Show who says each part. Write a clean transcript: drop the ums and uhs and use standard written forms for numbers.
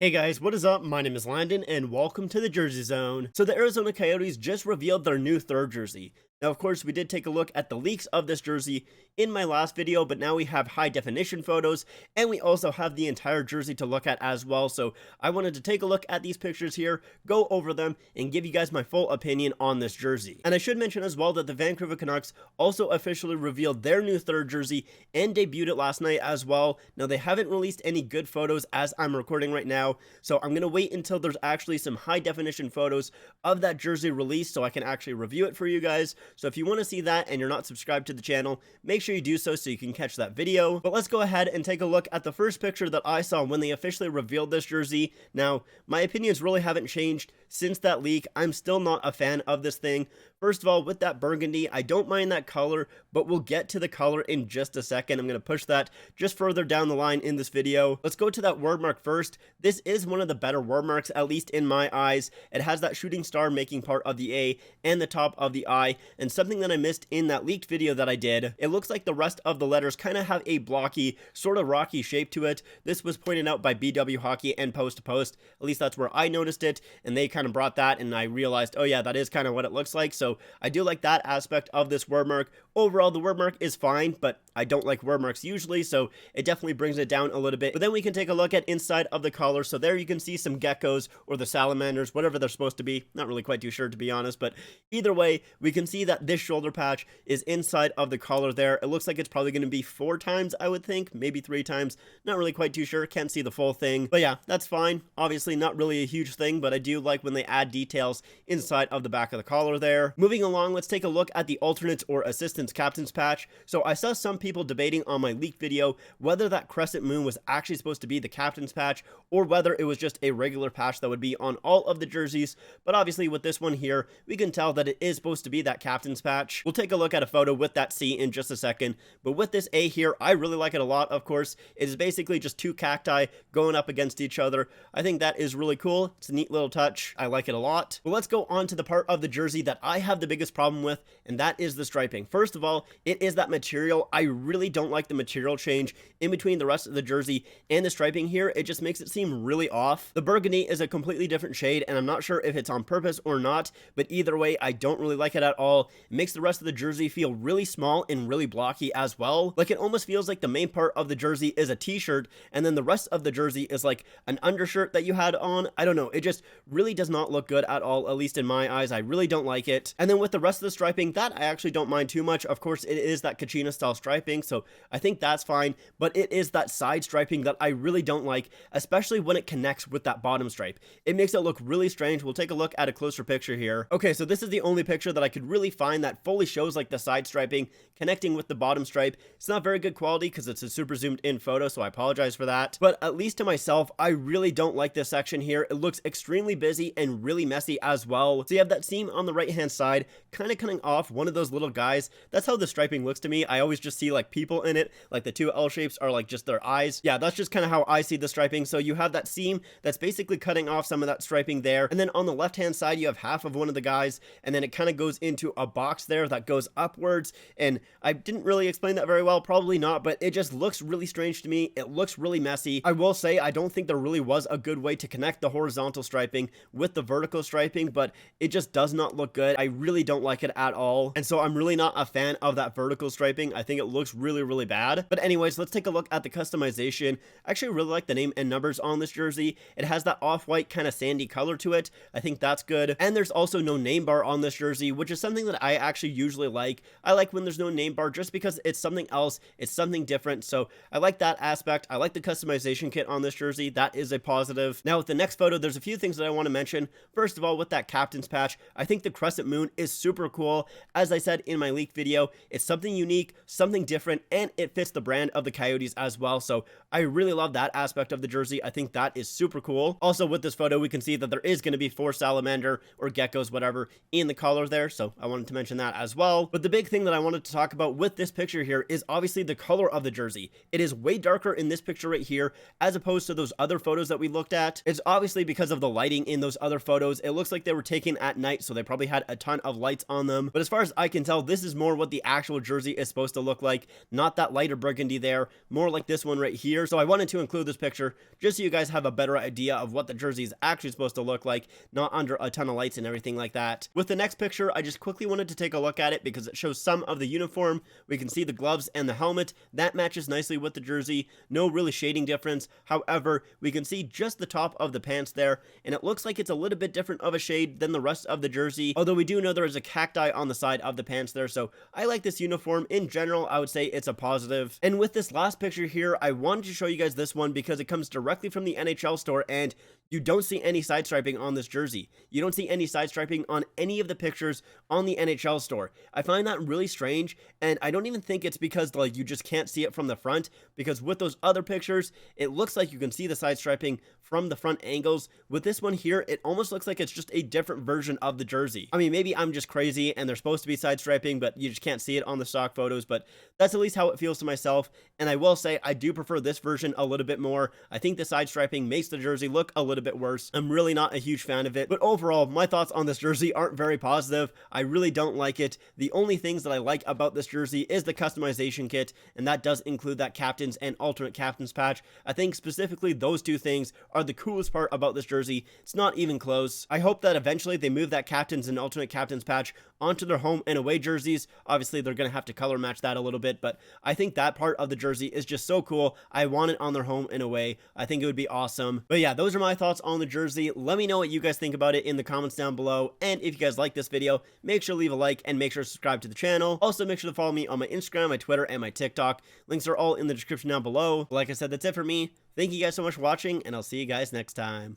Speaker 1: Hey guys, what is up? My name is Landon and welcome to the Jersey Zone. So the Arizona Coyotes just revealed their new third jersey. Now of course we did take a look at the leaks of this jersey in my last video, but now we have high definition photos and we also have the entire jersey to look at as well. So I wanted to take a look at these pictures here, go over them, and give you guys my full opinion on this jersey. And I should mention as well that the Vancouver Canucks also officially revealed their new third jersey and debuted it last night as well. Now they haven't released any good photos as I'm recording right now, so I'm going to wait until there's actually some high definition photos of that jersey released so I can actually review it for you guys. So if you want to see that and you're not subscribed to the channel, make sure you do so you can catch that video. But let's go ahead and take a look at the first picture that I saw when they officially revealed this jersey. Now, my opinions really haven't changed since that leak. I'm still not a fan of this thing. First of all, with that burgundy, I don't mind that color, but we'll get to the color in just a second. I'm going to push that just further down the line in this video. Let's go to that word mark first. This is one of the better word marks, at least in my eyes. It has that shooting star making part of the A and the top of the I, and something that I missed in that leaked video that I did, it looks like the rest of the letters kind of have a blocky, sort of rocky shape to it. This was pointed out by BW Hockey and Post to Post. At least that's where I noticed it, and they kind of brought that, and I realized, oh yeah, that is kind of what it looks like. So I do like that aspect of this word mark. Overall, the word mark is fine, but I don't like word marks usually, so it definitely brings it down a little bit. But then we can take a look at inside of the collar. So there you can see some geckos or the salamanders, whatever they're supposed to be. Not really quite too sure, to be honest, but either way, we can see that this shoulder patch is inside of the collar there. It looks like it's probably going to be 4 times, I would think, maybe 3 times. Not really quite too sure, can't see the full thing. But yeah, that's fine. Obviously not really a huge thing, but I do like when they add details inside of the back of the collar there. Moving along, let's take a look at the alternates or assistants captain's patch. So I saw some people debating on my leak video whether that crescent moon was actually supposed to be the captain's patch or whether it was just a regular patch that would be on all of the jerseys. But obviously with this one here, we can tell that it is supposed to be that captain's patch. We'll take a look at a photo with that C in just a second, but with this A here, I really like it a lot. Of course, it is basically just 2 cacti going up against each other. I think that is really cool. It's a neat little touch. I like it a lot. But let's go on to the part of the jersey that I have the biggest problem with, and that is the striping. First of all, it is that material. I really don't like the material change in between the rest of the jersey and the striping here. It just makes it seem really off. The burgundy is a completely different shade, and I'm not sure if it's on purpose or not, but either way, I don't really like it at all. It makes the rest of the jersey feel really small and really blocky as well. Like it almost feels like the main part of the jersey is a t-shirt, and then the rest of the jersey is like an undershirt that you had on. I don't know. It just really does not look good at all, at least in my eyes. I really don't like it. And then with the rest of the striping, that I actually don't mind too much. Of course, it is that Kachina style striping, so I think that's fine, but it is that side striping that I really don't like, especially when it connects with that bottom stripe. It makes it look really strange. We'll take a look at a closer picture here. Okay, so this is the only picture that I could really find that fully shows like the side striping connecting with the bottom stripe. It's not very good quality because it's a super zoomed in photo, so I apologize for that. But at least to myself, I really don't like this section here. It looks extremely busy and really messy as well. So you have that seam on the right hand side kind of cutting off one of those little guys. That's how the striping looks to me. I always just see like people in it, like the 2 L shapes are like just their eyes. Yeah, that's just kind of how I see the striping. So you have that seam that's basically cutting off some of that striping there, and then on the left hand side you have half of one of the guys, and then it kind of goes into a box there that goes upwards. And I didn't really explain that very well, probably not, but it just looks really strange to me. It looks really messy. I will say I don't think there really was a good way to connect the horizontal striping with the vertical striping, but it just does not look good. I really don't like it at all, and so I'm really not a fan of that vertical striping. I think it looks really bad. But anyways, let's take a look at the customization. I actually really like the name and numbers on this jersey. It has that off-white kind of sandy color to it. I think that's good. And there's also no name bar on this jersey, which is something that I actually usually like. I like when there's no name bar just because it's something else, it's something different. So I like that aspect. I like the customization kit on this jersey. That is a positive. Now with the next photo, there's a few things that I want to mention. First of all, with that captain's patch, I think the crescent moon is super cool. As I said in my leak video, it's something unique, something different, and it fits the brand of the Coyotes as well. So I really love that aspect of the jersey. I think that is super cool. Also with this photo, we can see that there is going to be 4 salamander or geckos, whatever, in the collar there. So I wanted to mention that as well. But the big thing that I wanted to talk about with this picture here is obviously the color of the jersey. It is way darker in this picture right here as opposed to those other photos that we looked at. It's obviously because of the lighting in those those other photos, it looks like they were taken at night, so they probably had a ton of lights on them. But as far as I can tell, this is more what the actual jersey is supposed to look like, not that lighter burgundy there, more like this one right here. So I wanted to include this picture just so you guys have a better idea of what the jersey is actually supposed to look like, not under a ton of lights and everything like that. With the next picture, I just quickly wanted to take a look at it because it shows some of the uniform. We can see the gloves and the helmet. That matches nicely with the jersey. No really shading difference. However, we can see just the top of the pants there, and it looks like it's a little bit different of a shade than the rest of the jersey, although we do know there is a cacti on the side of the pants there. So I like this uniform. In general, I would say it's a positive. And with this last picture here, I wanted to show you guys this one because it comes directly from the NHL store, and you don't see any side striping on this jersey. You don't see any side striping on any of the pictures on the NHL store. I find that really strange, and I don't even think it's because like you just can't see it from the front, because with those other pictures, it looks like you can see the side striping from the front angles. With this one here, it almost looks like it's just a different version of the jersey. I mean, maybe I'm just crazy and they're supposed to be side striping, but you just can't see it on the stock photos, but that's at least how it feels to myself. And I will say, I do prefer this version a little bit more. I think the side striping makes the jersey look a little bit worse. I'm really not a huge fan of it, but overall, my thoughts on this jersey aren't very positive. I really don't like it. The only things that I like about this jersey is the customization kit, and that does include that captain's and alternate captain's patch. I think specifically those two things are the coolest part about this jersey. It's not even close. I hope that eventually they move that captain's and alternate captain's patch onto their home and away jerseys. Obviously, they're going to have to color match that a little bit, but I think that part of the jersey is just so cool. I want it on their home and away. I think it would be awesome. But yeah, those are my thoughts on the jersey. Let me know what you guys think about it in the comments down below. And if you guys like this video, make sure to leave a like and make sure to subscribe to the channel. Also, make sure to follow me on my Instagram, my Twitter, and my TikTok. Links are all in the description down below. Like I said, that's it for me. Thank you guys so much for watching, and I'll see you guys next time.